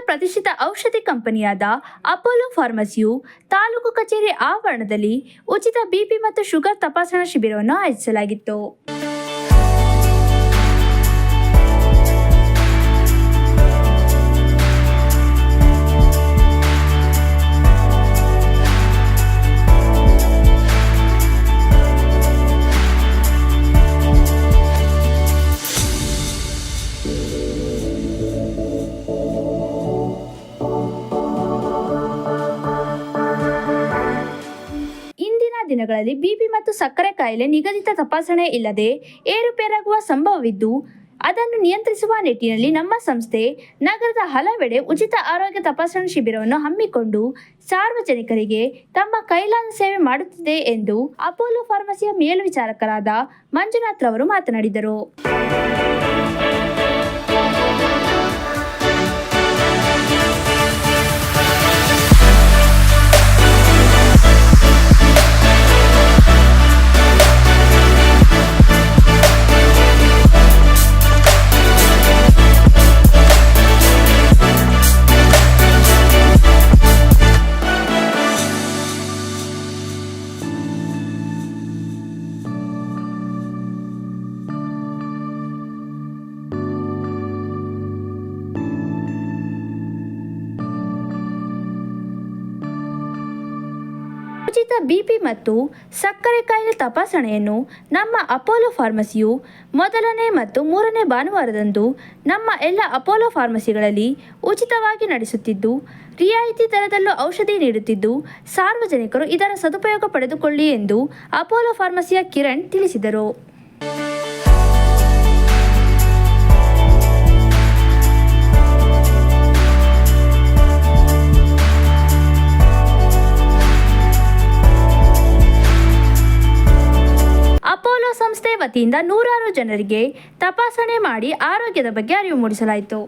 ಪ್ರತಿಷ್ಠಿತ ಔಷಧಿ ಕಂಪನಿಯಾದ ಅಪೋಲೋ ಫಾರ್ಮಸಿಯು ತಾಲೂಕು ಕಚೇರಿ ಆವರಣದಲ್ಲಿ ಉಚಿತ ಬಿಪಿ ಮತ್ತು ಶುಗರ್ ತಪಾಸಣಾ ಶಿಬಿರವನ್ನು ಆಯೋಜಿಸಲಾಗಿತ್ತು. ದಿನಗಳಲ್ಲಿ ಬಿಪಿ ಮತ್ತು ಸಕ್ಕರೆ ಕಾಯಿಲೆ ನಿಗದಿತ ತಪಾಸಣೆ ಇಲ್ಲದೆ ಏರುಪೇರಾಗುವ ಸಂಭವವಿದ್ದು ಅದನ್ನು ನಿಯಂತ್ರಿಸುವ ನಿಟ್ಟಿನಲ್ಲಿ ನಮ್ಮ ಸಂಸ್ಥೆ ನಗರದ ಹಲವೆಡೆ ಉಚಿತ ಆರೋಗ್ಯ ತಪಾಸಣಾ ಶಿಬಿರವನ್ನು ಹಮ್ಮಿಕೊಂಡು ಸಾರ್ವಜನಿಕರಿಗೆ ತಮ್ಮ ಕೈಲಾದ ಸೇವೆ ಮಾಡುತ್ತಿದೆ ಎಂದು ಅಪೋಲೋ ಫಾರ್ಮಸಿಯ ಮೇಲ್ವಿಚಾರಕರಾದ ಮಂಜುನಾಥ್ ರವರು ಮಾತನಾಡಿದರು. ಉಚಿತ ಬಿಪಿ ಮತ್ತು ಸಕ್ಕರೆ ಕಾಯಿಲೆ ತಪಾಸಣೆಯನ್ನು ನಮ್ಮ ಅಪೋಲೋ ಫಾರ್ಮಸಿಯು ಮೊದಲನೇ ಮತ್ತು ಮೂರನೇ ಭಾನುವಾರದಂದು ನಮ್ಮ ಎಲ್ಲ ಅಪೋಲೋ ಫಾರ್ಮಸಿಗಳಲ್ಲಿ ಉಚಿತವಾಗಿ ನಡೆಸುತ್ತಿದ್ದು ರಿಯಾಯಿತಿ ದರದಲ್ಲೂ ಔಷಧಿ ನೀಡುತ್ತಿದ್ದು ಸಾರ್ವಜನಿಕರು ಇದರ ಸದುಪಯೋಗ ಪಡೆದುಕೊಳ್ಳಿ ಎಂದು ಅಪೋಲೋ ಫಾರ್ಮಸಿಯ ಕಿರಣ್ ತಿಳಿಸಿದರು. ಅಪೋಲೋ ಸಂಸ್ಥೆ ವತಿಯಿಂದ ನೂರಾರು ಜನರಿಗೆ ತಪಾಸಣೆ ಮಾಡಿ ಆರೋಗ್ಯದ ಬಗ್ಗೆ ಅರಿವು ಮೂಡಿಸಲಾಯಿತು.